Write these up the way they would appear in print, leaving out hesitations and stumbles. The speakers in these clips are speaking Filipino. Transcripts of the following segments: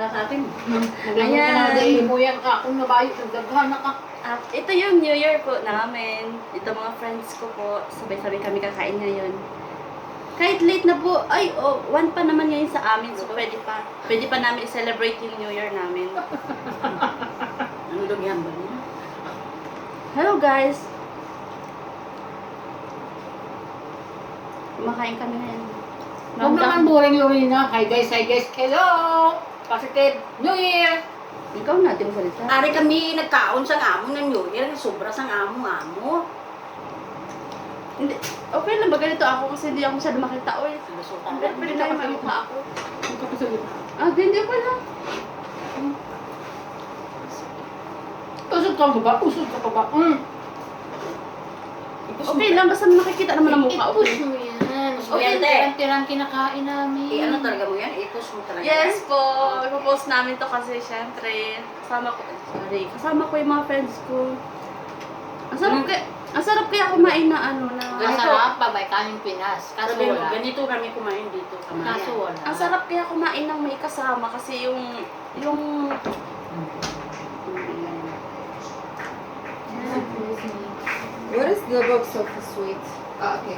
sa atin. Ayan. Ayan. Muyang ka, kung nabayo, nagdaghan na ka. Ito yung New Year po namin. Ito mga friends ko po. Sabay-sabay kami kakain ngayon. Kahit late na po, 1 pa naman ngayon sa amin. So pwede pa. Pwede pa namin i-celebrate yung New Year namin. Ano daw yan ba niya? Hello guys! Kumakain kami ngayon. Huwag naman boring, Lorena. Hi guys, hello! Positive New Year! Ikaw na, di mo salita. Ari kami nagkaon sa amo ng New Year. Sobra sa amo-amo. Hindi, okay lang ba ganito ako kasi hindi ako masyado makita. Oy, Lusutan. pwede tayo magmukha ako. Hindi ka pa sa gitna. Hindi pa lang. Usod ka pa ba? Usod ka pa ba? Okay lang, basta makikita naman ang mukha. I-push Okay. mo yan. Okay, Tirang-tirang kinakain namin. Ano talaga mo yan? I-push mo talaga. Yes po, ipopost namin to kasi syempre, kasama ko yung mga friends ko. Ang sarap kaya kumain na Masarap pa ba kaming Pinas? Kaso Sabi mo, wala. ganito kami kumain dito. Kaso wala. Ang sarap kaya kumain ng may kasama kasi yung What is the box of the sweet? Okay.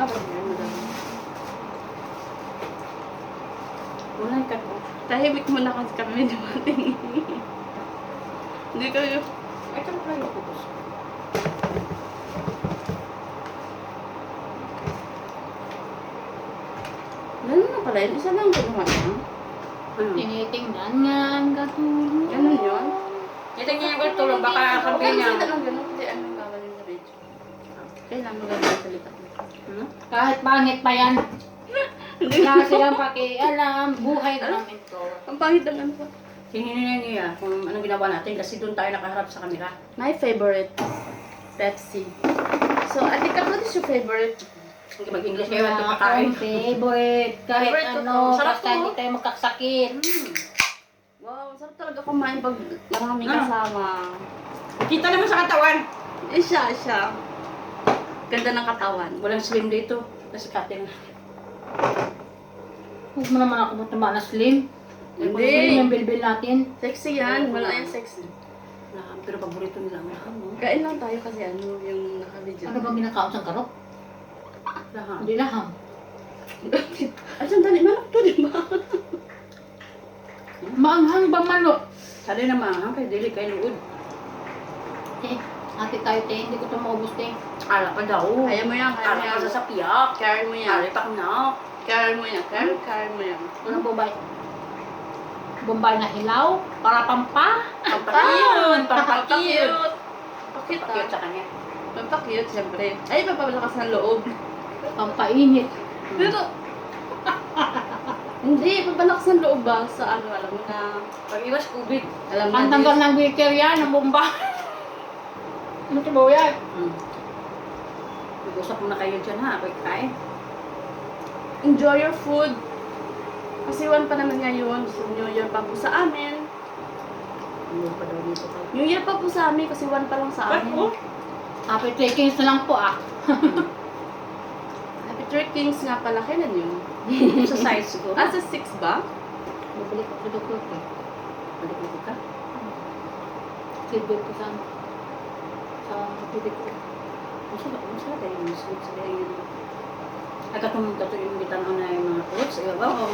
Wala ka po. tahimik muna kasi kami dumating. Hindi kayo. Ay, kami kayo po. Ganun na pala yun. Isa lang ginawa niya. Ano? Tinitingnan nga ang katulong. Ganun yun? Kita niya yung tulong, baka sabihin Okay, niya. salita lang ganun. Hindi, ano yung bawal yung video. Kailangan maganda yung salita ko. Hmm? Kahit pangit pa yan. Wala silang pakialam. Buhay namin to. Ang pangit ng ano pa. Hinihingin niya kung anong ginawa natin kasi doon tayo nakaharap sa camera. My favorite, Pepsi. So, Ate Kat, what is your favorite? Hindi mag-English kayo Wala at akong kumakain. favorite. Kahit Favorite ko ano, to. Sarap basta to. hindi tayo magkasakit. Wow, sarap talaga kumain pag maraming Ah. kasama. Kita naman sa katawan. Siya. Ganda ng katawan. Walang slim dito. Kasi cutting. Huwag mo naman ako matama na slim. Hindi. Slim yung bilbil natin. Sexy yan. Wala yung sexy. Pero paborito nila ang laham. No? Kain lang tayo kasi yung naka-video. Ano bang ginakaon sa karok? Laham. Hindi laham. Ay, sandali. Manok to, di ba? Maanghang ba manok? Sali na mahang kay dili kay luod. Ate tayo te, hindi ko ito maubos te. Ala pa daw. Kaya mo yan, kaya mo Ala yan. pa sa piyak. Carry mo yan. Ala pa na. Carry mo yan. Carry mo yan. Anong bombay? Bombay na hilaw? Para pampa? Pampakiyot. Pampakiyot. Pakit Pampakiyot sa kanya. Pampakiyot, siyempre. Ay, papalakas ng loob. Pampainit. Pero, hindi, papalakas ng loob ba? Sa ano, alam mo na. Pag iwas COVID. Alam mo Ang na. tanggal ng wicker yan, ang bomba. Ano tibaw yan? Mag-usap muna kayo dyan ha. Ako'y kain. Enjoy your food. Kasi 1 pa naman ngayon. So, New Year pa po sa amin. Ano pa daw dito kayo? New Year pa po sa amin kasi 1 pa lang sa amin. Happy takings na lang po ah. Happy Three Kings nga pala. Kailan yun? Sa size ko. Sa 6 ba? Babalik ko sa doktor ko. Balik ka. Silver ko sa tubig ko. Masala tayo yung sweet sa ganyan. Agad ito yung bitan ko na yung mga fruits. Ibabaw.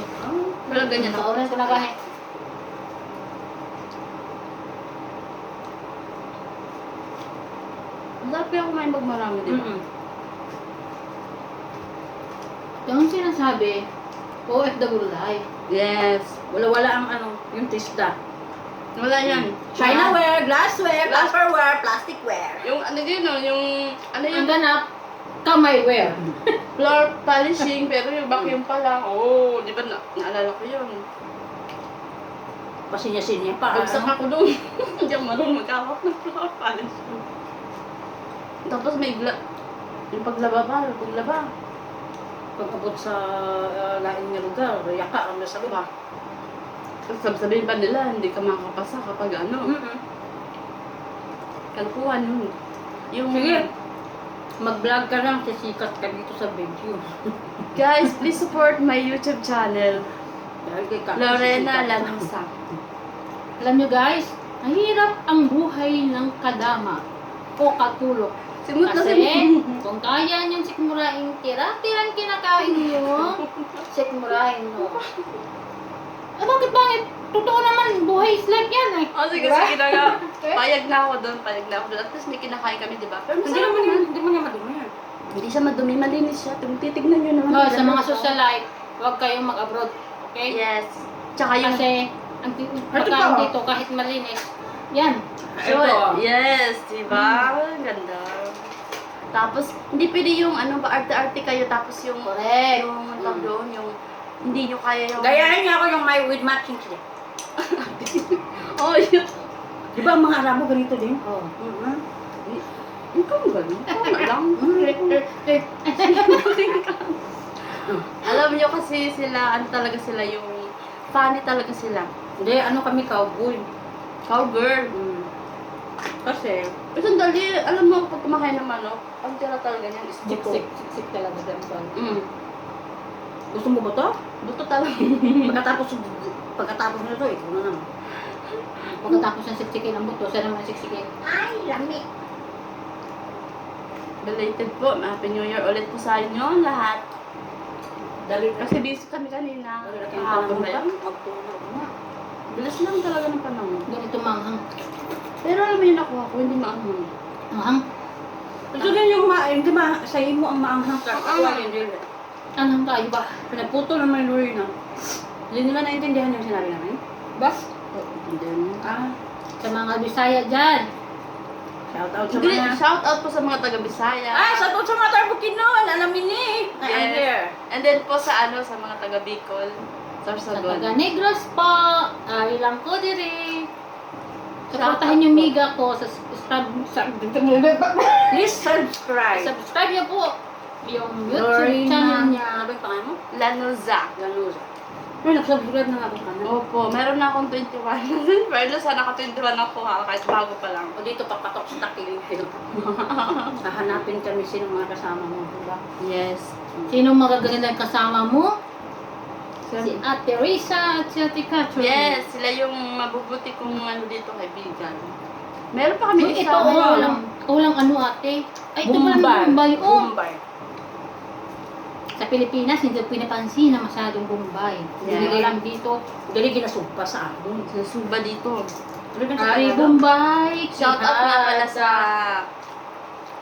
Wala ganyan ako. Naulan ko na gani. Masarap kaya kumain pag marami, di ba? Yung sinasabi, OFW life. Yes. Wala-wala ang ano, yung tisda. Wala yan. Chinaware, glassware, glassware, plasticware. Yung ano yun, no? Yung ano Ang yung ganap, kamay wear. floor polishing, pero yung vacuum pa lang. Oh, di ba naalala ko yun. Pasinya-sinya pa. Bagsak ako doon. Hindi ako marunong magkawak ng floor polishing. Tapos may yung paglaba pa, yung paglaba. Pag-abot sa lain nga lugar, yaka ang nasa lugar. Sabihin pa nila, hindi ka makakapasa kapag ano. Kalkuhan yun. Yung, Sige. Mag-vlog ka lang, sisikat ka dito sa video. guys, please support my YouTube channel. Dahil kay Kaki, Lorena sisikat ka. Lanza. Alam nyo guys, mahirap ang buhay ng kadama o katulog. Simut na Kasi simut. kung kaya niyang sikmurahin tira-tirang kinakain niyo, sikmurahin mo. Bakit bangit? Totoo naman, buhay is life yan eh. Oh, sige, Diba? sige na nga. Payag na ako doon. At least may kinakain kami, di ba? Pero Hindi masarap naman naman. hindi mo niya madumi yan. Hindi siya madumi, malinis siya. Titignan nyo naman. No, sa mga socialite, huwag kayong mag-abroad. Okay? Yes. Tsaka yung... Kasi, ang pagkain pa, oh. dito, kahit malinis, yan. Ito. Yes, di ba? Ang ganda. Tapos, hindi pwede yung ano ba, arte-arte kayo, tapos yung... Correct. Yung, tawag doon, yung... Hindi nyo kaya yung... Gayahin niya ako yung my with matching sila. Oh, yun. Di ba ang mga Arabo ganito din? Oh. Ikaw ang galing. Ikaw na lang. Alam nyo kasi sila, ano talaga sila, yung... Funny talaga sila. Hindi, ano kami cowboy. Cowgirl. Kasi, Pero sandali, alam mo, pag kumakain ng manok, ang tira talaga niyan is buto. Siksik talaga ganito. gusto mo ba to? Buto talaga. Pagkatapos nito, ikaw na naman. Pagkatapos ng siksikin ng buto, siya naman siksikin. Ay, lami. Belated po. Happy New Year ulit po sa inyo lahat. Dali Kasi busy kami kanina. Kahapon Kahapon ba ba yan? yan? Magtunaw na. Bilis lang talaga ng panahon. Ganito manghang. Pero alam mo yung nakuha ko, hindi maanghang. Manghang? Ito din yung hindi ba, sa'yo mo ang maanghang ka. Ako hindi. Anong tayo ba? Pinagputo naman yung Lori na. Hindi nila naintindihan yung sinabi namin. Ba? Hindi mo. Sa mga Bisaya dyan. Shout out sa Hindi, mga... shout out po sa mga taga-Bisaya. Shout out sa mga Tarbukinon! Alamin ni! I'm Yes. here. And then po sa sa mga taga-Bicol. Sa Sorsogon. taga Negros po. Ilang ko diri. Supportahin yung miga ko sa Please subscribe. subscribe niyo po yung YouTube Lorena. channel Ano niya. ba yung pangalan mo? Lanuza. Lanuza. Uy, nagsubscribe na nga ako kanan. Opo, meron na akong 21. Pero sana naka-21 ako ha, kahit bago pa lang. O dito, papatok sa takiling kayo. Hahanapin kami sino mga kasama mo, diba? Yes. Sino magagandang kasama mo? Si Ate Risa at si Ate Catherine. Yes, sila yung mabubuti kong ano dito kaibigan. Meron pa kami Ito, isa. walang ano ate. Ay, ito pala Bombay. Bombay. Oh. Bombay. Sa Pilipinas, hindi pinapansin na masyadong Bombay. Yeah. Hindi lang dito. Dali ginasugpa sa akin. Sa Suba dito. Ay, Bombay. Shout out nga pala sa...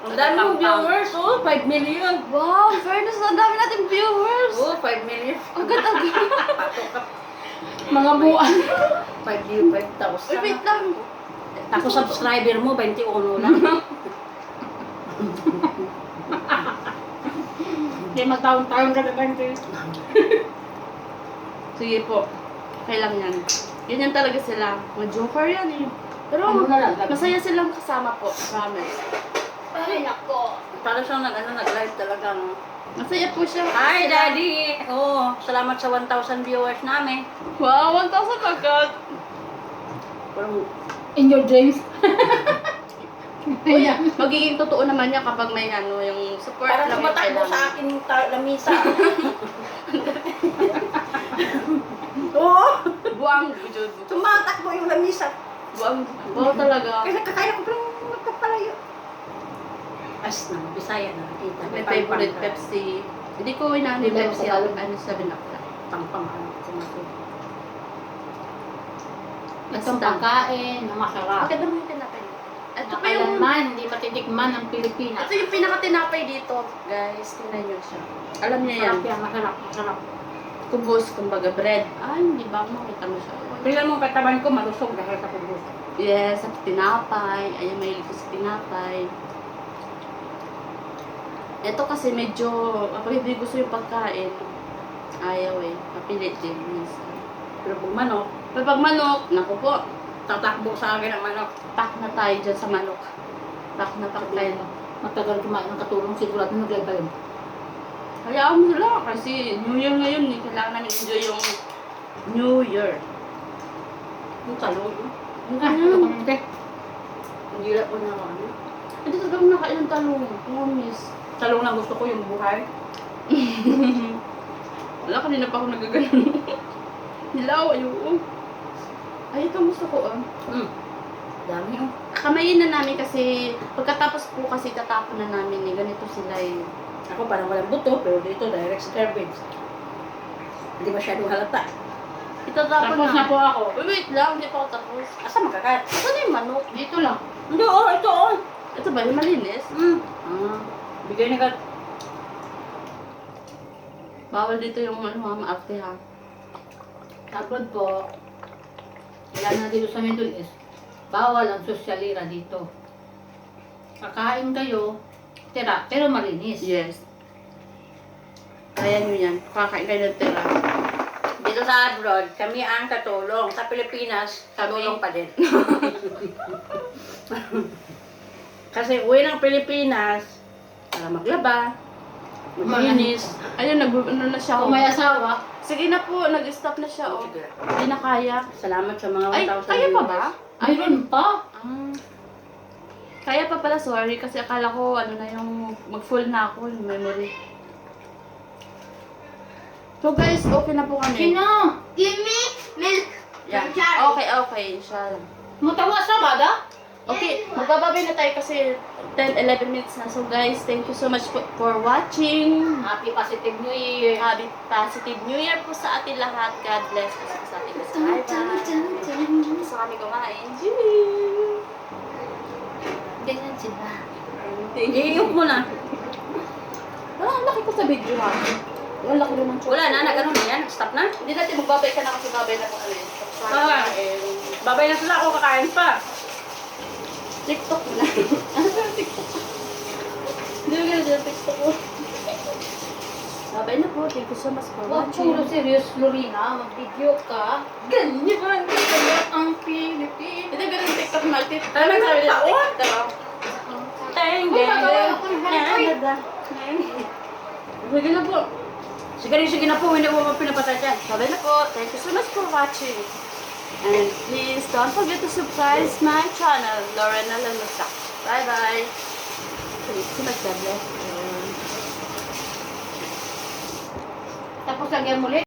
Ang dami mong viewers, 5 million. Wow, fairness, ang dami nating viewers. 5 million. Agad-agad. Patok ka. Mga buwan. 5,000. Uy, wait lang. Ako subscriber mo, 21 lang. Hindi magtaon-taon ka na ganito. Sige po. Okay lang yan. Ganyan talaga sila. Mga joker yan eh. Pero Ano na lang? masaya silang kasama po. Promise. Ay, nako. Para siyang nag-live talaga, no? Masaya po siya. Hi, Daddy! Salamat sa 1,000 viewers namin. Wow, 1,000 agad. Parang, In your dreams. Uy, magiging totoo naman niya kapag may ano, yung support parang lang yung tumatakbo kailangan. sa akin yung lamisa. Oo! Buwang, bujod. Tumatakbo yung lamisa. Buwang, wow talaga. Kasi kakaya ko parang magpapalayo. As na, Bisaya na nakita. May favorite Pepsi. Hindi ko inaano yung Hindi mo Pepsi. Tagalog. Ano sabi na pala. Pang-pang, kumato. Itong pagkain na masarap. Bakit naman yung tinapay? Ito pa yung... Nakailanman, hindi matitikman ng Pilipinas. Ito yung pinaka-tinapay dito. Guys, tingnan nyo siya. Alam niya yan. Masarap yan, masarap, masarap. Kubos, kumbaga bread. Ay, hindi ba makita mo siya? Tingnan mo katawan ko, malusog dahil sa kubos. Yes, sa tinapay. Ayan, may ko sa tinapay. Ito kasi medyo, kapag hindi gusto yung pagkain, ayaw eh. Mapilit din. Minsan. Pero pag manok, Pag manok, naku po, tatakbo sa akin ang manok. pack na tayo dyan sa manok. Pack na pack tayo. Matagal kumain ng katulong, sigurado nag-live ba yun? Hayaan mo sila kasi New Year ngayon eh. Kailangan namin enjoy yung New Year. Yung talong, Okay. hindi lang ko na ano. Hindi talagang nakain ng talong. Promise. Talong lang gusto ko yung buhay. Wala, kanina pa ako nagaganon. Hilaw, ayoko. Ay, ito gusto ko, oh. Dami yung... Kamayin na namin kasi pagkatapos po kasi tatapon na namin eh. Ganito sila eh. Ako parang walang buto, pero dito direct sa garbage. Hindi masyadong halata. Itatapon Tapos na po ako. Uy, wait lang, hindi pa ako tapos. Asa makakat? Saan yung manok? Dito lang. Hindi, ito Ito ba, yung malinis? Ah, Bigay ni Kat. bawal dito yung maarte ha. Tapos po, wala na dito sa Middle East. Bawal ang sosyalira dito. Kakain kayo, tira, pero malinis. Yes. Kaya nyo yan. Kakain kayo ng tira. Dito sa abroad, kami ang katulong. Sa Pilipinas, katulong pa din. Kasi uwi ng Pilipinas, para maglaba, maglinis. Ayun, ano na siya. Kung may asawa, Sige na po, nag-stop na siya. Oh. Sige. Hindi na kaya. Salamat sa mga 1,000 Ay, kaya pa ba? mayroon pa. Ah. Kaya pa pala, sorry. Kasi akala ko, ano na yung, mag-full na ako yung memory. So guys, okay na po kami. Sino? Give me milk. Yan. From Okay, siya. Matawa sa bada? Okay, magbababay na tayo kasi 10-11 minutes na. So guys, thank you so much for watching. Happy positive New Year. Happy positive New Year po sa ating lahat. God bless po sa ating subscriber. Gusto kami kumain. Ganyan sila. Iiyok mo na. Ang laki ko sa video ha. Ang laki naman siya. Wala na, nag-ano na yan, stop na. Hindi natin magbabay ka na kasi babay na po kami. Ah. Babay na sila, ako kakain pa. TikTok na. Ano ba yung TikTok? Hindi mo gano'n yung TikTok ko. Babay na po. Thank you so much for Huwag watching. puro serious, Lorena. Mag-video ka. Ganyan. Ang Pilipinas. Hindi gano'n yung TikTok natin. Ano ba yung taon? TikTok? Teng, Uy, gagawin ako ng halipoy. Sige na po. Sige na po, hindi ko pa pinapatay dyan. Babay na po. Thank you so much for watching. And please don't forget to subscribe my channel, Lorena Lanusa. Bye-bye. Thank you so much, God bless. Tapos lagyan mo ulit.